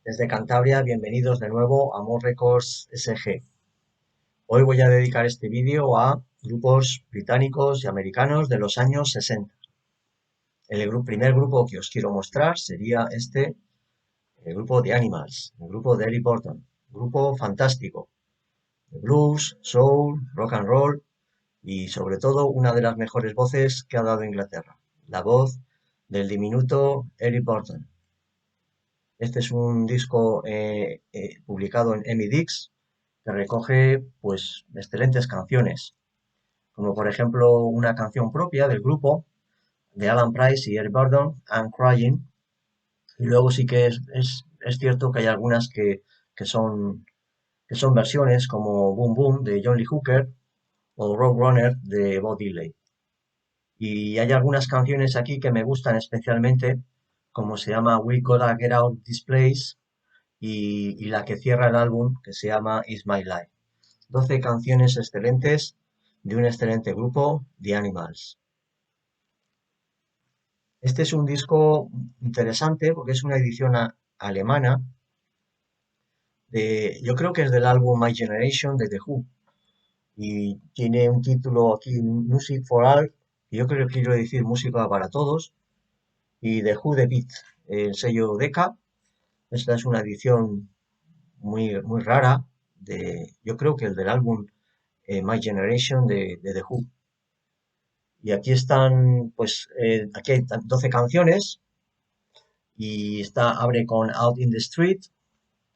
Desde Cantabria, bienvenidos de nuevo a More Records SG. Hoy voy a dedicar este vídeo a grupos británicos y americanos de los años 60. El primer grupo que os quiero mostrar sería el grupo The Animals, el grupo de Eric Burdon. Grupo fantástico, de blues, soul, rock and roll y sobre todo una de las mejores voces que ha dado Inglaterra, la voz del diminuto Eric Burdon. Este es un disco publicado en Emmy Dix que recoge pues excelentes canciones, como por ejemplo una canción propia del grupo de Alan Price y Eric Burdon, I'm Crying, y luego sí que es cierto que hay algunas que son, que son versiones como Boom Boom de John Lee Hooker o Roadrunner de Bo Diddley. Y hay algunas canciones aquí que me gustan especialmente, como se llama We Gotta Get Out This Place y la que cierra el álbum, que se llama It's My Life. 12 canciones excelentes de un excelente grupo, The Animals. Este es un disco interesante porque es una edición alemana yo creo que es del álbum My Generation de The Who y tiene un título aquí, Music for All, y yo creo que quiero decir música para todos, y The Who The Beat, el sello Decca. Esta es una edición muy rara yo creo que el del álbum My Generation de The Who. Y aquí están, pues, aquí hay 12 canciones y abre con Out in the Street,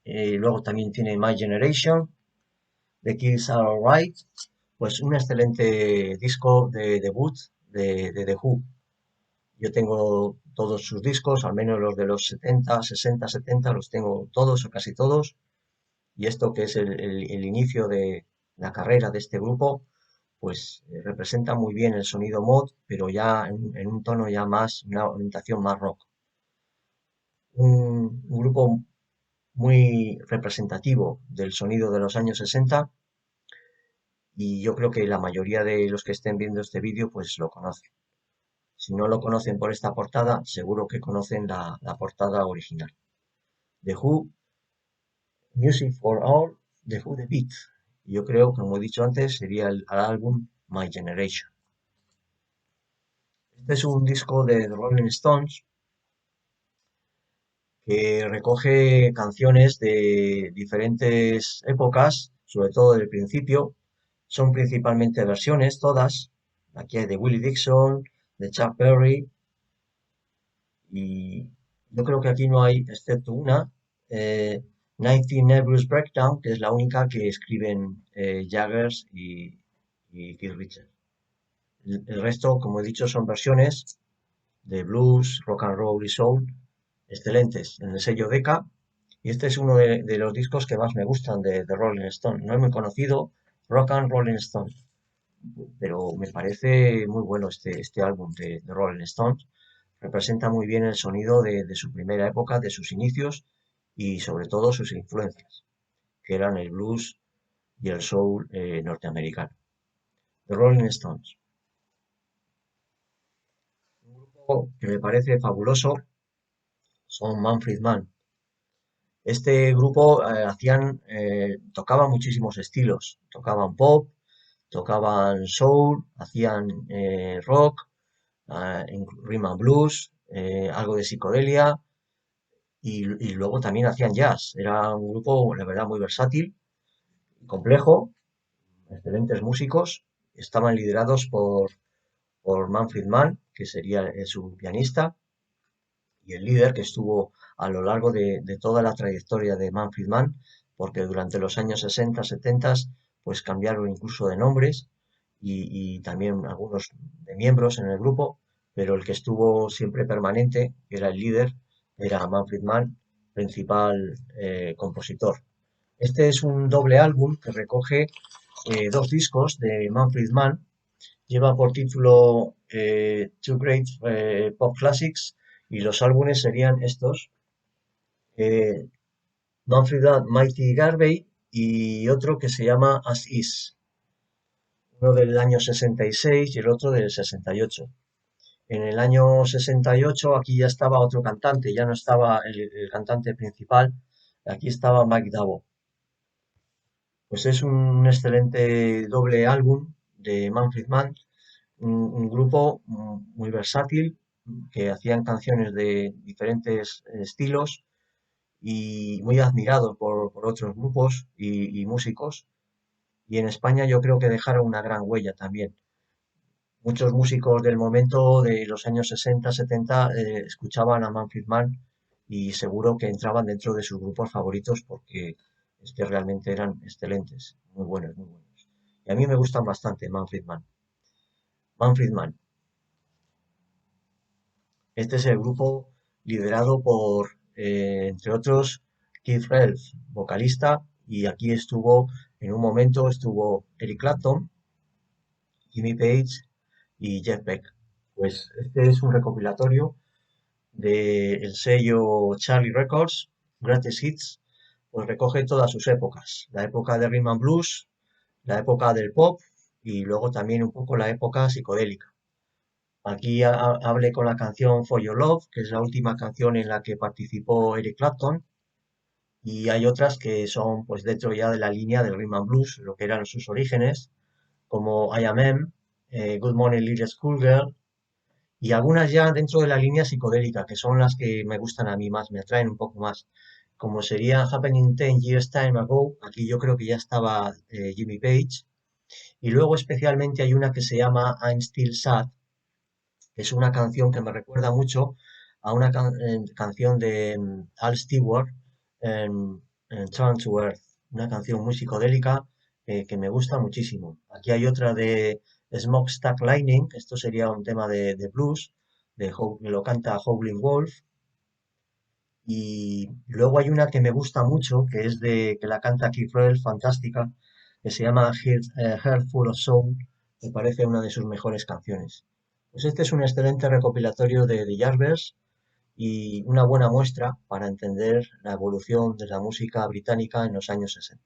luego también tiene My Generation, The Kids Are Alright, pues un excelente disco de debut de The Who. Yo tengo todos sus discos, al menos los de los 70, 60, 70, los tengo todos o casi todos. Y esto que es el inicio de la carrera de este grupo, pues representa muy bien el sonido mod, pero ya en un tono ya más, una orientación más rock. Un grupo muy representativo del sonido de los años 60 y yo creo que la mayoría de los que estén viendo este vídeo pues lo conocen. Si no lo conocen por esta portada, seguro que conocen la portada original. The Who, Music for All, The Who The Beat. Yo creo, como he dicho antes, sería el álbum My Generation. Este es un disco de The Rolling Stones que recoge canciones de diferentes épocas, sobre todo del principio. Son principalmente versiones, todas. Aquí hay de Willie Dixon, de Chuck Berry, y yo creo que aquí no hay, excepto una, 19 Nervous Breakdown, que es la única que escriben Jaggers y Keith Richards. El resto, como he dicho, son versiones de blues, rock and roll y soul, excelentes, en el sello Decca. Y este es uno de los discos que más me gustan de Rolling Stone. No es muy conocido, Rock and Rolling Stone, pero me parece muy bueno este álbum de Rolling Stones. Representa muy bien el sonido de su primera época, de sus inicios y sobre todo sus influencias, que eran el blues y el soul norteamericano. The Rolling Stones. Un grupo que me parece fabuloso son Manfred Mann. Este grupo tocaban muchísimos estilos, tocaban pop, tocaban soul, hacían rock, rhythm and blues, algo de psicodelia y luego también hacían jazz. Era un grupo, la verdad, muy versátil, complejo, excelentes músicos. Estaban liderados por Manfred Mann, que sería su pianista, y el líder que estuvo a lo largo de toda la trayectoria de Manfred Mann, porque durante los años 60, 70, pues cambiaron incluso de nombres y también algunos de miembros en el grupo, pero el que estuvo siempre permanente, que era el líder, era Manfred Mann, principal compositor. Este es un doble álbum que recoge dos discos de Manfred Mann. Lleva por título Two Great Pop Classics y los álbumes serían estos. eh, Manfred Mann Mighty Garvey y otro que se llama As Is. Uno del año 66 y el otro del 68. En el año 68 aquí ya estaba otro cantante, ya no estaba el cantante principal, Aquí estaba Mike Davo. Pues es un excelente doble álbum de Manfred Mann, un grupo muy versátil que hacían canciones de diferentes estilos y muy admirado por otros grupos y músicos. Y en España yo creo que dejaron una gran huella también. Muchos músicos del momento de los años 60, 70 escuchaban a Manfred Mann y seguro que entraban dentro de sus grupos favoritos porque es que realmente eran excelentes, muy buenos, muy buenos. Y a mí me gustan bastante Manfred Mann. Manfred Mann. Este es el grupo liderado por, entre otros, Keith Relf, vocalista, y aquí estuvo, en un momento estuvo Eric Clapton, Jimmy Page y Jeff Beck. Pues este es un recopilatorio del sello Charlie Records, Greatest Hits, pues recoge todas sus épocas. La época de Rhythm and Blues, la época del pop y luego también un poco la época psicodélica. Aquí hablé con la canción For Your Love, que es la última canción en la que participó Eric Clapton, y hay otras que son pues dentro ya de la línea del rhythm and blues, lo que eran sus orígenes, como I Am Em, Good Morning Little Schoolgirl, y algunas ya dentro de la línea psicodélica, que son las que me gustan a mí más, me atraen un poco más, como sería Happening 10 Years Time Ago, aquí yo creo que ya estaba Jimmy Page, y luego especialmente hay una que se llama I'm Still Sad, es una canción que me recuerda mucho a una canción de Al Stewart en Turn to Earth, una canción muy psicodélica que me gusta muchísimo. Aquí hay otra de Smokestack Lightning, esto sería un tema de blues, que lo canta Howlin' Wolf. Y luego hay una que me gusta mucho, que es que la canta Keith Relf, fantástica, que se llama Heart Full of Soul, me parece una de sus mejores canciones. Pues este es un excelente recopilatorio de Yardbirds y una buena muestra para entender la evolución de la música británica en los años 60.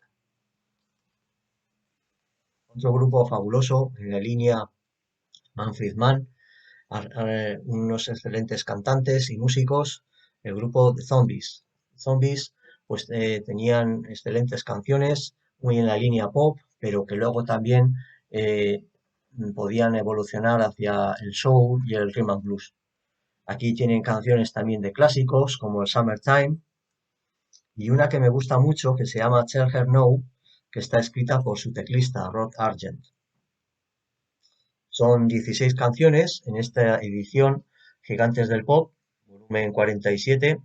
Otro grupo fabuloso en la línea Manfred Mann, unos excelentes cantantes y músicos, el grupo de Zombies. Zombies pues tenían excelentes canciones, muy en la línea pop, pero que luego también eh, podían evolucionar hacia el soul y el rhythm and blues. Aquí tienen canciones también de clásicos como el Summertime y una que me gusta mucho que se llama Tell Her No, que está escrita por su teclista Rod Argent. Son 16 canciones en esta edición Gigantes del Pop, volumen 47,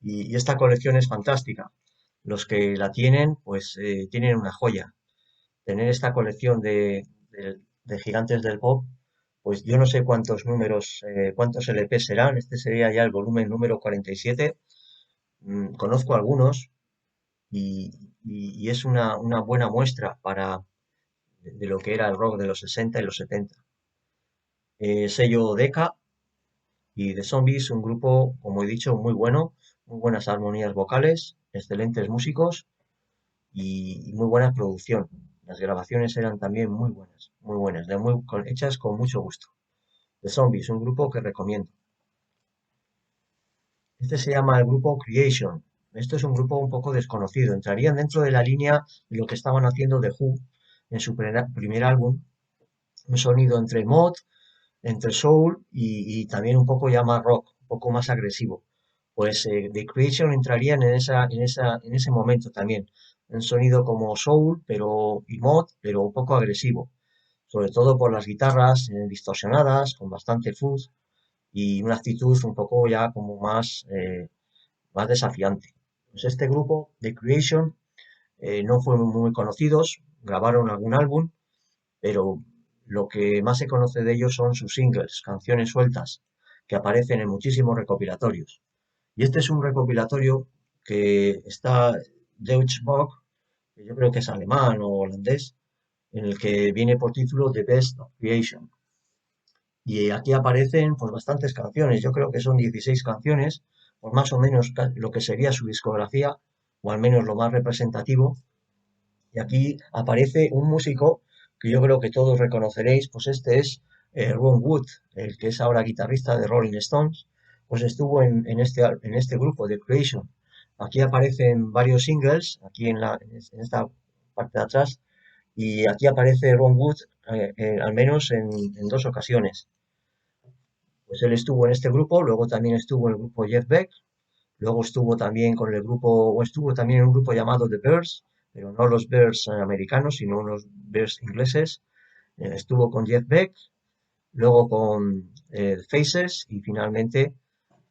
y esta colección es fantástica. Los que la tienen, pues tienen una joya. Tener esta colección de Gigantes del Pop, pues yo no sé cuántos números, cuántos LP serán, este sería ya el volumen número 47. Conozco algunos y, y es una buena muestra de lo que era el rock de los 60 y los 70. Sello Decca y The Zombies, un grupo, como he dicho, muy bueno, muy buenas armonías vocales, excelentes músicos y muy buena producción. Las grabaciones eran también muy buenas, hechas con mucho gusto. The Zombies, un grupo que recomiendo. Este se llama el grupo Creation. Esto es un grupo un poco desconocido. Entrarían dentro de la línea de lo que estaban haciendo The Who en su primer álbum. Un sonido entre mod, entre soul y también un poco ya más rock, un poco más agresivo. Pues The Creation entrarían en ese momento también. Un sonido como soul y mod, pero un poco agresivo. Sobre todo por las guitarras distorsionadas, con bastante fuzz y una actitud un poco ya como más desafiante. Pues este grupo, The Creation, no fueron muy conocidos, grabaron algún álbum, pero lo que más se conoce de ellos son sus singles, canciones sueltas, que aparecen en muchísimos recopilatorios. Y este es un recopilatorio que está Deutsche Bock, que yo creo que es alemán o holandés, en el que viene por título The Best of Creation. Y aquí aparecen pues bastantes canciones, yo creo que son 16 canciones, por más o menos lo que sería su discografía, o al menos lo más representativo. Y aquí aparece un músico que yo creo que todos reconoceréis, pues este es Ron Wood, el que es ahora guitarrista de Rolling Stones, pues estuvo en este grupo de Creation. Aquí aparecen varios singles, aquí en esta parte de atrás, y aquí aparece Ron Wood, al menos en dos ocasiones. Pues él estuvo en este grupo, luego también estuvo en el grupo Jeff Beck, luego estuvo también con el grupo, o estuvo también en un grupo llamado The Bears, pero no los Bears americanos, sino unos Bears ingleses. Estuvo con Jeff Beck, luego con Faces y finalmente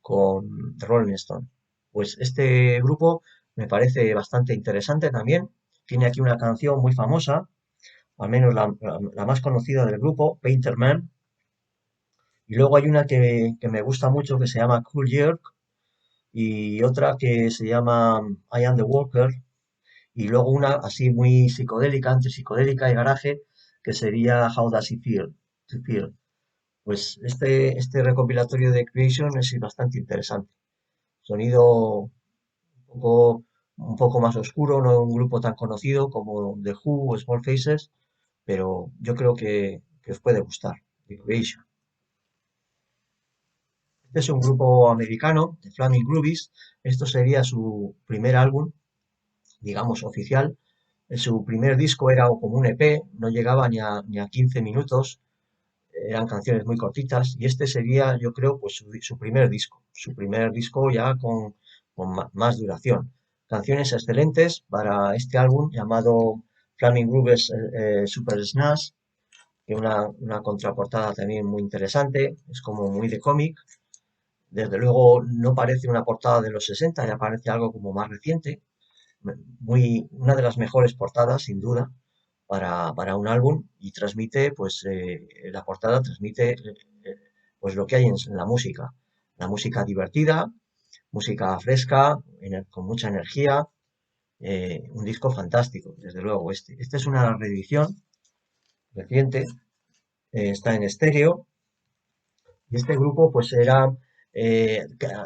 con The Rolling Stone. Pues este grupo me parece bastante interesante también. Tiene aquí una canción muy famosa, al menos la más conocida del grupo, Painter Man. Y luego hay una que me gusta mucho que se llama Cool Jerk y otra que se llama I Am the Walker. Y luego una así muy psicodélica, entre psicodélica y garaje, que sería How Does It Feel? To Feel. Pues este recopilatorio de Creation es bastante interesante. Sonido un poco más oscuro, no un grupo tan conocido como The Who o Small Faces, pero yo creo que os puede gustar. The Creation. Este es un grupo americano, de Flaming Groovies. Esto sería su primer álbum, digamos, oficial. Su primer disco era como un EP, no llegaba ni a 15 minutos, eran canciones muy cortitas, y este sería, yo creo, pues su primer disco ya con más duración. Canciones excelentes para este álbum llamado Flaming Grooves Super Smash, que una contraportada también muy interesante, es como muy de cómic. Desde luego no parece una portada de los 60, ya parece algo como más reciente, una de las mejores portadas, sin duda, para un álbum y transmite, pues la portada transmite pues lo que hay en la música divertida, música fresca, con mucha energía, un disco fantástico, desde luego este. Este es una reedición reciente, está en estéreo y este grupo pues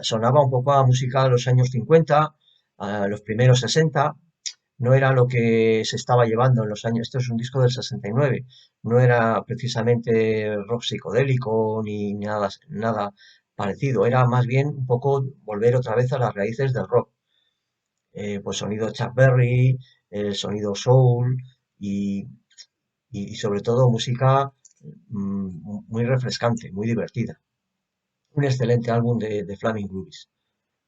sonaba un poco a música de los años 50, a los primeros 60, no era lo que se estaba llevando en los años, esto es un disco del 69, no era precisamente rock psicodélico ni nada parecido, era más bien un poco volver otra vez a las raíces del rock. Pues sonido Chuck Berry, sonido soul y, y sobre todo música muy refrescante, muy divertida. Un excelente álbum de Flaming Groovies,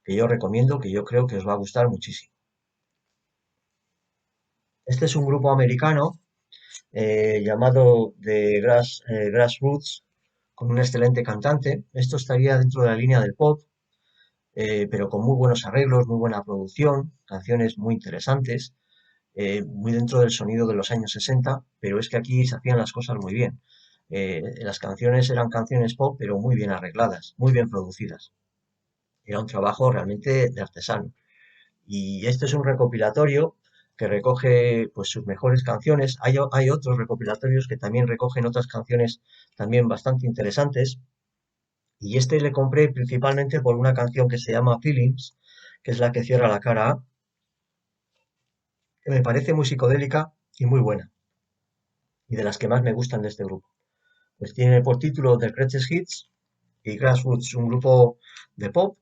que yo recomiendo, que yo creo que os va a gustar muchísimo. Este es un grupo americano llamado Grassroots, con un excelente cantante. Esto estaría dentro de la línea del pop, pero con muy buenos arreglos, muy buena producción, canciones muy interesantes, muy dentro del sonido de los años 60, pero es que aquí se hacían las cosas muy bien. Las canciones eran canciones pop, pero muy bien arregladas, muy bien producidas. Era un trabajo realmente de artesano. Y este es un recopilatorio que recoge pues sus mejores canciones. Hay otros recopilatorios que también recogen otras canciones también bastante interesantes. Y este le compré principalmente por una canción que se llama Feelings, que es la que cierra la cara A, que me parece muy psicodélica y muy buena, y de las que más me gustan de este grupo. Pues tiene por título The Greatest Hits y Grassroots, un grupo de pop,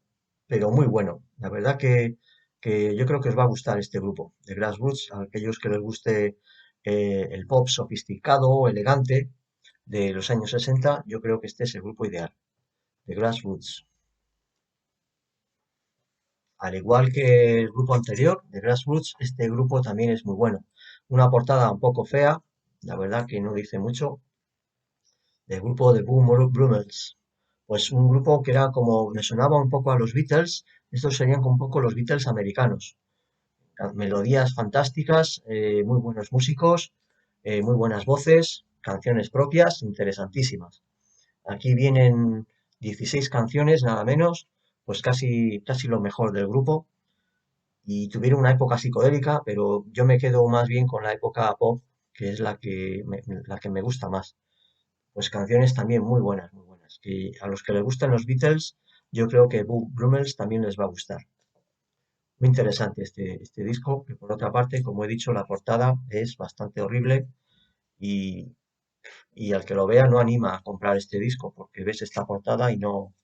pero muy bueno. La verdad que yo creo que os va a gustar este grupo de Grassroots, a aquellos que les guste el pop sofisticado, elegante de los años 60, yo creo que este es el grupo ideal, de Grassroots. Al igual que el grupo anterior, de Grassroots, este grupo también es muy bueno. Una portada un poco fea, la verdad que no dice mucho, del grupo de Boom Brummels. Pues un grupo que era como, me sonaba un poco a los Beatles, estos serían un poco los Beatles americanos. Melodías fantásticas, muy buenos músicos, muy buenas voces, canciones propias, interesantísimas. Aquí vienen 16 canciones, nada menos, pues casi lo mejor del grupo. Y tuvieron una época psicodélica, pero yo me quedo más bien con la época pop, que es la que me gusta más. Pues canciones también muy buenas. Que a los que les gustan los Beatles, yo creo que Brummels también les va a gustar. Muy interesante este disco, que por otra parte, como he dicho, la portada es bastante horrible y, y al que lo vea no anima a comprar este disco, porque ves esta portada y no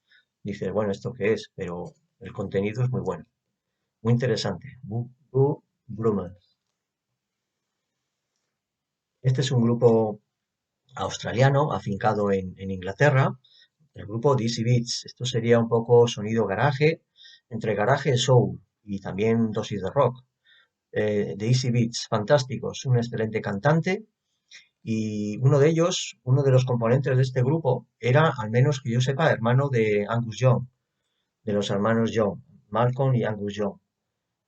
dices, bueno, ¿esto qué es? Pero el contenido es muy bueno. muy interesante. Blue Bloomers. Este es un grupo australiano afincado en Inglaterra, el grupo Dizzy Beats. Esto sería un poco sonido garaje, entre garaje y soul y también dosis de rock. De Easy Beats, fantásticos, un excelente cantante y uno de ellos, uno de los componentes de este grupo, era, al menos que yo sepa, hermano de Angus Young, de los hermanos Young, Malcolm y Angus Young.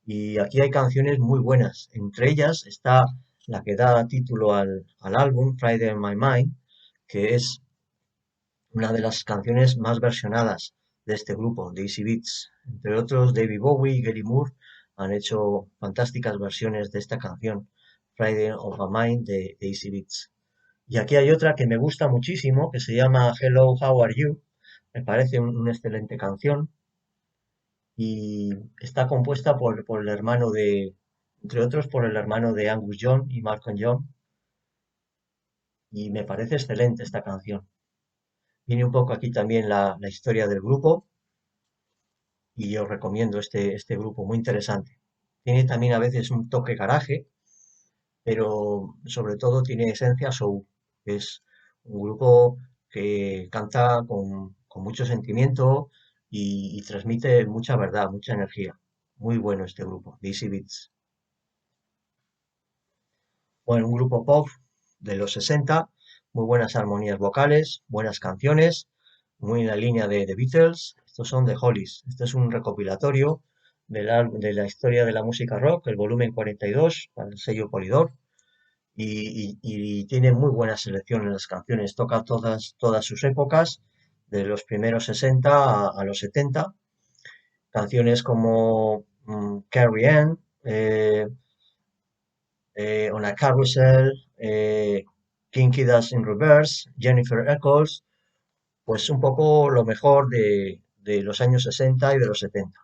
Y aquí hay canciones muy buenas, entre ellas está la que da título al álbum, Friday on My Mind, que es una de las canciones más versionadas de este grupo, de Easy Beats. Entre otros, David Bowie y Gary Moore han hecho fantásticas versiones de esta canción, Friday on My Mind, de Easy Beats. Y aquí hay otra que me gusta muchísimo, que se llama Hello, How Are You? Me parece una excelente canción y está compuesta por el hermano entre otros, por el hermano de Angus Young y Malcolm Young, y me parece excelente esta canción. Viene un poco aquí también la historia del grupo y os recomiendo este grupo, muy interesante. Tiene también a veces un toque garaje, pero sobre todo tiene esencia soul. Es un grupo que canta con mucho sentimiento y transmite mucha verdad, mucha energía. Muy bueno este grupo, The Easy Beats. Bueno, un grupo pop de los 60, muy buenas armonías vocales, buenas canciones, muy en la línea de The Beatles. Estos son The Hollies. Este es un recopilatorio de la historia de la música rock, el volumen 42, para el sello Polydor, y tiene muy buena selección en las canciones. Toca todas sus épocas, de los primeros 60 a los 70. Canciones como Carrie Ann, On a Carousel, Kinky Dust in Reverse, Jennifer Eccles, pues un poco lo mejor de los años 60 y de los 70.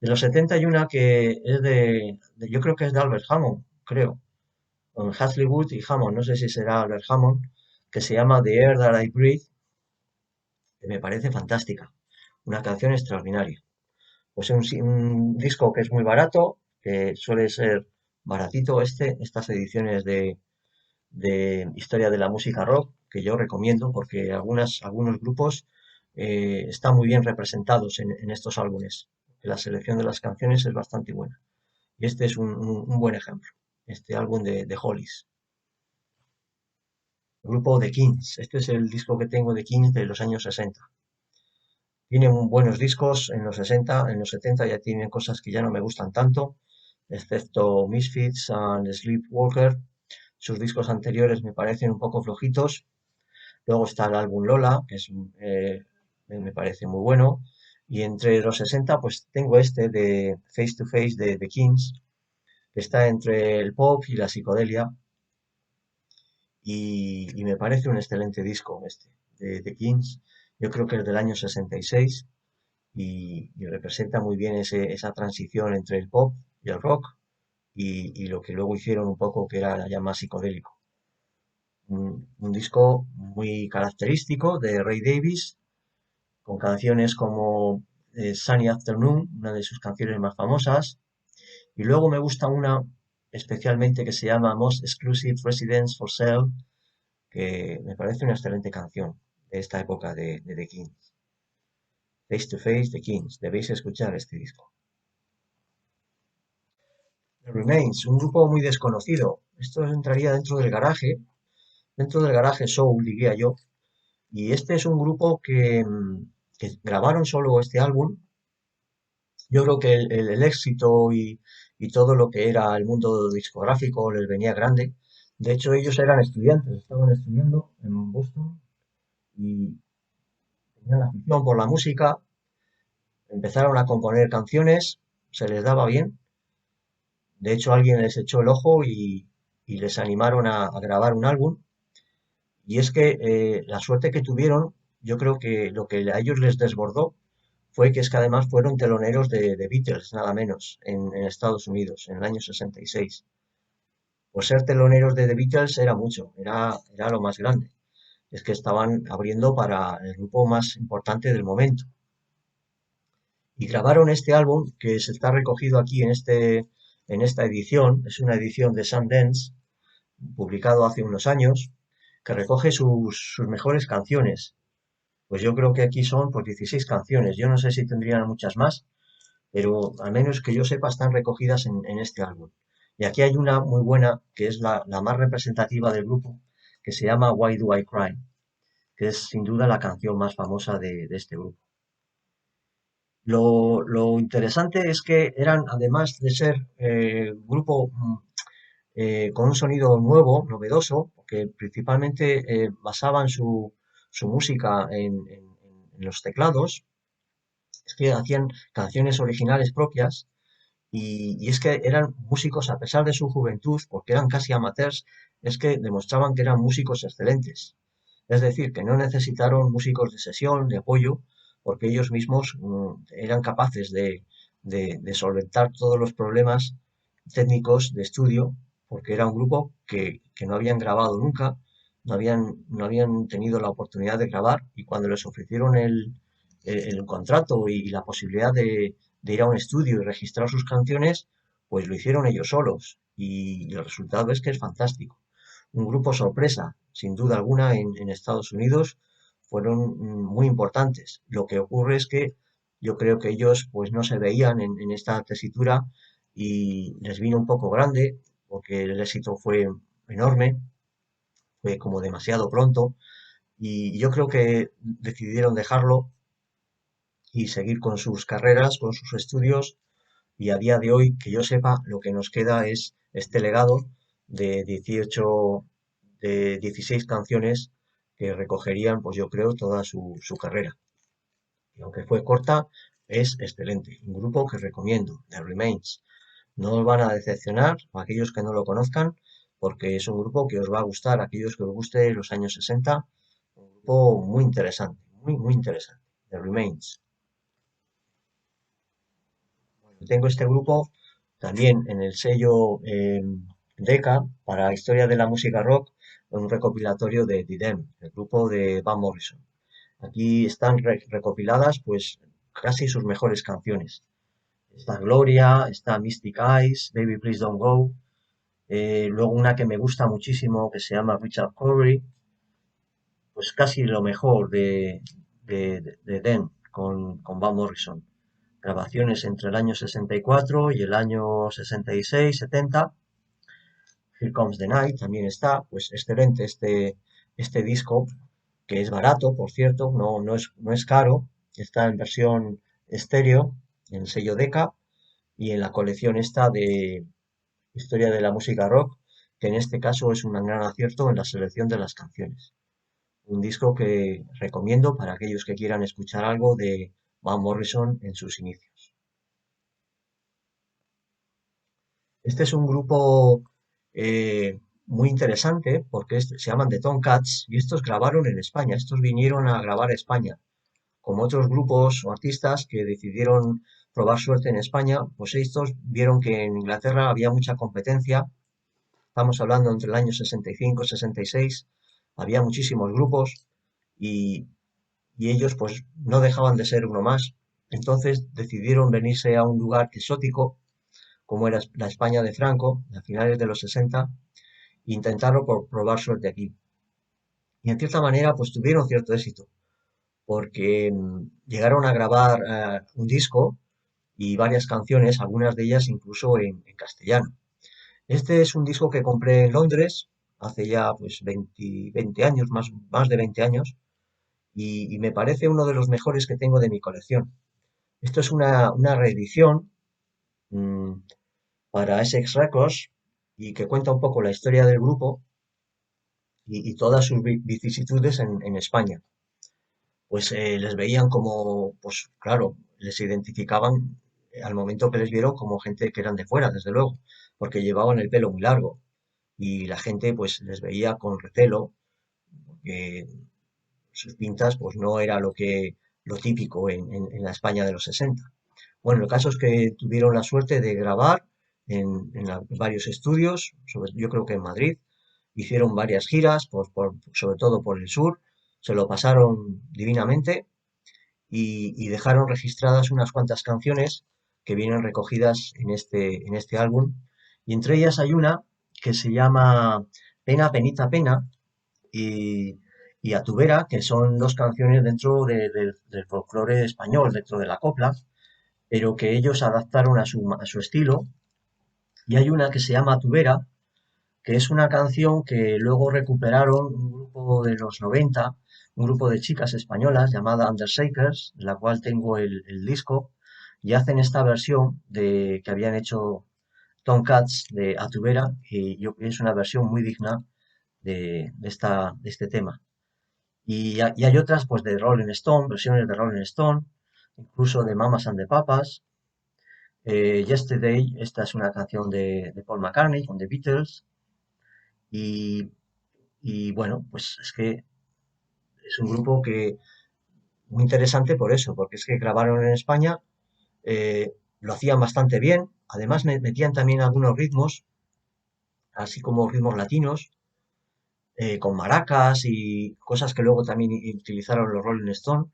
De los 70 hay una que es yo creo que es de Albert Hammond, creo, con Hatley Wood y Hammond, no sé si será Albert Hammond, que se llama The Air That I Breathe, que me parece fantástica, una canción extraordinaria. Pues es un disco que es muy barato, que suele ser baratito estas ediciones de historia de la música rock, que yo recomiendo porque algunos grupos están muy bien representados en estos álbumes. La selección de las canciones es bastante buena. Y este es un buen ejemplo, este álbum de Hollies. El grupo The Kings, este es el disco que tengo de Kings de los años 60. Tienen buenos discos en los 60, en los 70 ya tienen cosas que ya no me gustan tanto, excepto Misfits and Sleepwalker. Sus discos anteriores me parecen un poco flojitos. Luego está el álbum Lola, que me parece muy bueno. Y entre los 60, pues tengo este de Face to Face de The Kings, que está entre el pop y la psicodelia. Y me parece un excelente disco este, de The Kings. Yo creo que es del año 66 y representa muy bien esa transición entre el pop y el rock y lo que luego hicieron un poco que era ya más psicodélico. Un disco muy característico de Ray Davies, con canciones como Sunny Afternoon, una de sus canciones más famosas, y luego me gusta una especialmente que se llama Most Exclusive Residence for Sale, que me parece una excelente canción de esta época de The Kings. Face to Face, The Kings, debéis escuchar este disco. The Remains, un grupo muy desconocido. Esto entraría dentro del garaje soul, diría yo. Y este es un grupo que grabaron solo este álbum. Yo creo que el éxito y todo lo que era el mundo discográfico les venía grande. De hecho, ellos eran estudiantes, estaban estudiando en Boston y tenían la afición por la música, empezaron a componer canciones, se les daba bien. De hecho, alguien les echó el ojo y les animaron a grabar un álbum. Y es que la suerte que tuvieron, yo creo que lo que a ellos les desbordó fue que es que además fueron teloneros de Beatles, nada menos, en Estados Unidos, en el año 66. Por ser teloneros de The Beatles era mucho, era lo más grande. Es que estaban abriendo para el grupo más importante del momento. y grabaron este álbum que se está recogido aquí en esta edición. Es una edición de Sundance, publicado hace unos años, que recoge sus mejores canciones. Pues yo creo que aquí son pues 16 canciones. Yo no sé si tendrían muchas más, pero al menos que yo sepa están recogidas en este álbum. Y aquí hay una muy buena, que es la más representativa del grupo, que se llama Why Do I Cry, que es sin duda la canción más famosa de este grupo. Lo interesante es que eran, además de ser grupo con un sonido nuevo, novedoso, porque principalmente basaban su música en los teclados, es que hacían canciones originales propias y es que eran músicos, a pesar de su juventud, porque eran casi amateurs, es que demostraban que eran músicos excelentes. Es decir, que no necesitaron músicos de sesión, de apoyo, porque ellos mismos eran capaces de solventar todos los problemas técnicos de estudio, porque era un grupo que no habían grabado nunca, no habían tenido la oportunidad de grabar, y cuando les ofrecieron el contrato y la posibilidad de ir a un estudio y registrar sus canciones, pues lo hicieron ellos solos, y el resultado es que es fantástico. Un grupo sorpresa, sin duda alguna, en Estados Unidos fueron muy importantes. Lo que ocurre es que yo creo que ellos pues no se veían en esta tesitura y les vino un poco grande porque el éxito fue enorme, fue como demasiado pronto, y yo creo que decidieron dejarlo y seguir con sus carreras, con sus estudios, y a día de hoy, que yo sepa, lo que nos queda es este legado de 18, de 16 canciones que recogerían, pues yo creo, toda su carrera. Y aunque fue corta, es excelente. Un grupo que recomiendo, The Remains. No os van a decepcionar a aquellos que no lo conozcan, porque es un grupo que os va a gustar, a aquellos que os guste los años 60. Un grupo muy interesante, muy interesante. The Remains. Tengo este grupo también en el sello Decca para Historia de la Música Rock, un recopilatorio de Didem, el grupo de Van Morrison. Aquí están recopiladas pues casi sus mejores canciones. Está Gloria, está Mystic Eyes, Baby Please Don't Go, luego una que me gusta muchísimo que se llama Richard Curry, pues casi lo mejor de Them con Van Morrison. Grabaciones entre el año 64 y el año 66, 70. Here Comes the Night también está, pues excelente este disco, que es barato, por cierto, no es caro, está en versión estéreo, en el sello Decca, y en la colección esta de Historia de la Música Rock, que en este caso es un gran acierto en la selección de las canciones. Un disco que recomiendo para aquellos que quieran escuchar algo de Van Morrison en sus inicios. Este es un grupo muy interesante porque se llaman The Tomcats y estos grabaron en España, estos vinieron a grabar a España. Como otros grupos o artistas que decidieron probar suerte en España, pues estos vieron que en Inglaterra había mucha competencia. Estamos hablando entre el año 65 y 66, había muchísimos grupos y, y ellos pues no dejaban de ser uno más. Entonces decidieron venirse a un lugar exótico como era la España de Franco, a finales de los 60, e intentaron por probar suerte aquí. Y en cierta manera, pues tuvieron cierto éxito, porque llegaron a grabar un disco y varias canciones, algunas de ellas incluso en castellano. Este es un disco que compré en Londres hace ya pues 20 años, más de 20 años, y me parece uno de los mejores que tengo de mi colección. Esto es una reedición mmm, para Essex Records y que cuenta un poco la historia del grupo y todas sus vicisitudes en España. Pues les veían como, pues claro, les identificaban al momento que les vieron como gente que eran de fuera, desde luego, porque llevaban el pelo muy largo y la gente pues les veía con recelo, porque sus pintas pues no era lo típico en la España de los 60. Bueno, el caso es que tuvieron la suerte de grabar en varios estudios, yo creo que en Madrid, hicieron varias giras, sobre todo por el sur, se lo pasaron divinamente y dejaron registradas unas cuantas canciones que vienen recogidas en este álbum. Y entre ellas hay una que se llama Pena, Penita, Pena y, y A tu vera, que son dos canciones dentro del folclore español, dentro de la copla, pero que ellos adaptaron a su estilo. Y hay una que se llama A tu vera, que es una canción que luego recuperaron un grupo de los 90, un grupo de chicas españolas llamada Undershakers, de la cual tengo el disco, y hacen esta versión que habían hecho Tomcats de A tu vera, y es una versión muy digna de este tema. Y hay otras pues de Rolling Stone, versiones de Rolling Stone, incluso de Mamas and the Papas. Yesterday, esta es una canción de Paul McCartney con The Beatles. Y, y bueno, pues es que es un grupo que muy interesante por eso, porque es que grabaron en España, lo hacían bastante bien, además metían también algunos ritmos, así como ritmos latinos, con maracas y cosas que luego también utilizaron los Rolling Stone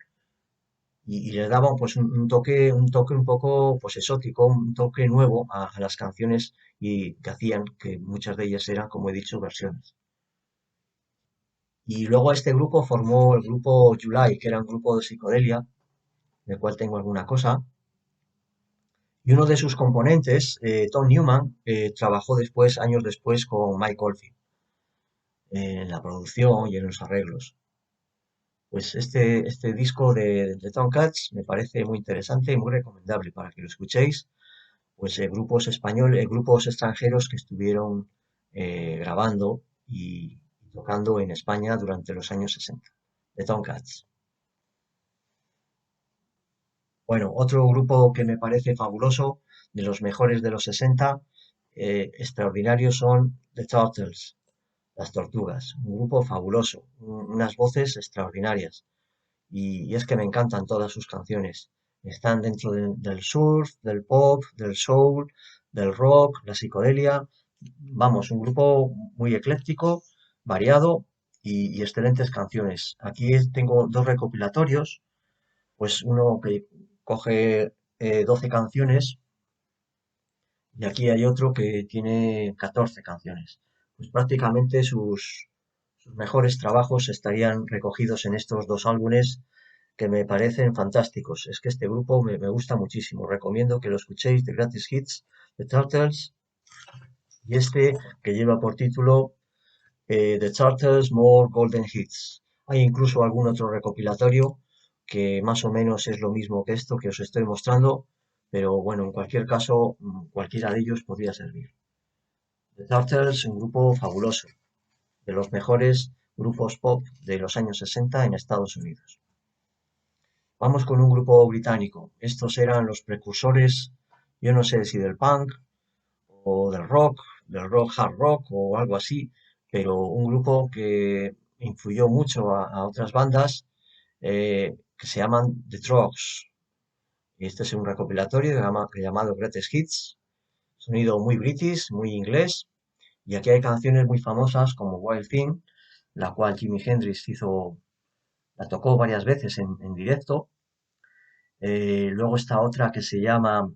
y les daban pues un toque un poco pues exótico, un toque nuevo a las canciones y que hacían, que muchas de ellas eran, como he dicho, versiones. Y luego este grupo formó el grupo July, que era un grupo de psicodelia, del cual tengo alguna cosa. Y uno de sus componentes, Tom Newman, trabajó después, años después, con Mike Oldfield en la producción y en los arreglos. Pues este disco de Tomcats me parece muy interesante y muy recomendable para que lo escuchéis. Pues grupos españoles, grupos extranjeros que estuvieron grabando y tocando en España durante los años 60, de Tomcats. Bueno, otro grupo que me parece fabuloso, de los mejores de los 60, extraordinarios, son The Turtles, las Tortugas. Un grupo fabuloso, unas voces extraordinarias. Y es que me encantan todas sus canciones. Están dentro del surf, del pop, del soul, del rock, la psicodelia. Vamos, un grupo muy ecléctico, variado y excelentes canciones. Aquí tengo dos recopilatorios, pues uno que coge 12 canciones y aquí hay otro que tiene 14 canciones. Pues prácticamente sus mejores trabajos estarían recogidos en estos dos álbumes que me parecen fantásticos. Es que este grupo me gusta muchísimo. Recomiendo que lo escuchéis, The Greatest Hits, The Turtles, y este que lleva por título The Turtles More Golden Hits. Hay incluso algún otro recopilatorio que más o menos es lo mismo que esto que os estoy mostrando, pero bueno, en cualquier caso, cualquiera de ellos podría servir. The Turtles, un grupo fabuloso, de los mejores grupos pop de los años 60 en Estados Unidos. Vamos con un grupo británico. Estos eran los precursores, yo no sé si del punk o del rock hard rock o algo así, pero un grupo que influyó mucho a otras bandas que se llaman The Trogs. Este es un recopilatorio llamado Greatest Hits, sonido muy british, muy inglés, y aquí hay canciones muy famosas como Wild Thing, la cual Jimi Hendrix la tocó varias veces en directo. Luego está otra que se llama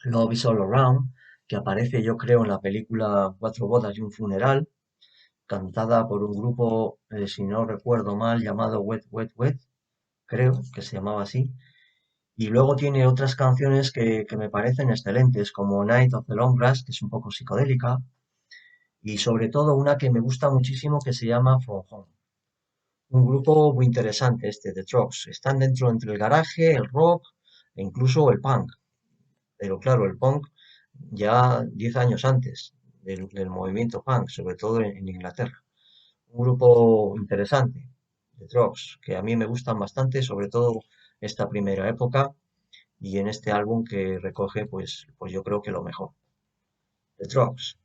Love is All Around, que aparece yo creo en la película Cuatro bodas y un funeral, cantada por un grupo, si no recuerdo mal, llamado Wet Wet Wet, creo que se llamaba así. Y luego tiene otras canciones que me parecen excelentes, como Night of the Long Grass, que es un poco psicodélica, y sobre todo una que me gusta muchísimo que se llama From Home. Un grupo muy interesante este, The Trucks. Están dentro entre el garaje, el rock e incluso el punk. Pero claro, el punk ya 10 años antes del movimiento punk, sobre todo en Inglaterra. Un grupo interesante, The Trucks, que a mí me gustan bastante, sobre todo esta primera época y en este álbum que recoge, pues yo creo que lo mejor. The Trucks.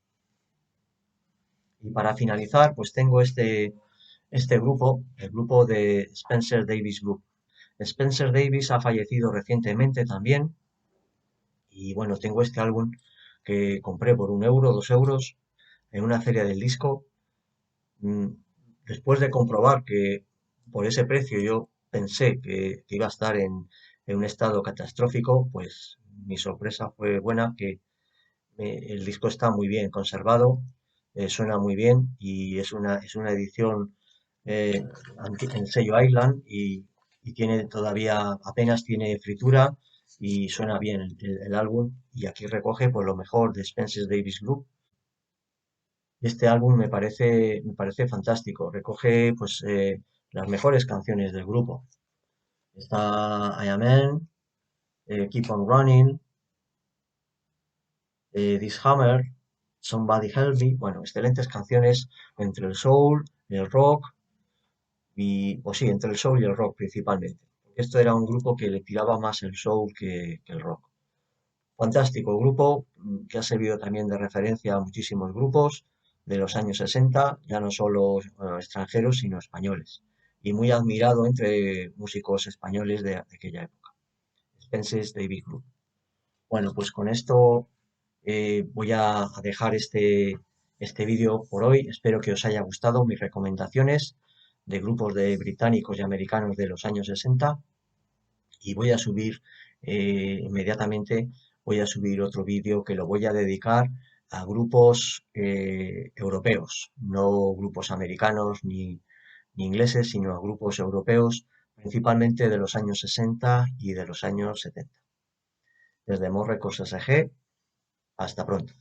Y para finalizar, pues tengo este grupo, el grupo de Spencer Davis Group. Spencer Davis ha fallecido recientemente también y bueno, tengo este álbum que compré por 1 euro, 2 euros en una feria del disco. Mm, Después de comprobar que por ese precio yo pensé que iba a estar en un estado catastrófico, pues mi sorpresa fue buena, que el disco está muy bien conservado, suena muy bien y es una edición en sello Island y tiene todavía, apenas tiene fritura y suena bien el álbum. Y aquí recoge pues lo mejor de Spencer Davis Group. Este álbum me parece fantástico, recoge pues las mejores canciones del grupo. Está I Am In, Keep On Running, This Hammer, Somebody Help Me, bueno, excelentes canciones entre el soul, el rock y, pues sí, entre el soul y el rock principalmente. Esto era un grupo que le tiraba más el soul que el rock. Fantástico grupo que ha servido también de referencia a muchísimos grupos de los años 60, ya no solo extranjeros, sino españoles. Y muy admirado entre músicos españoles de aquella época. Spencer David Group. Bueno, pues con esto voy a dejar este vídeo por hoy. Espero que os haya gustado mis recomendaciones de grupos de británicos y americanos de los años 60 y voy a subir inmediatamente, voy a subir otro vídeo que lo voy a dedicar a grupos europeos, no grupos americanos ni ingleses, sino a grupos europeos, principalmente de los años 60 y de los años 70. Desde Morrecos SG, hasta pronto.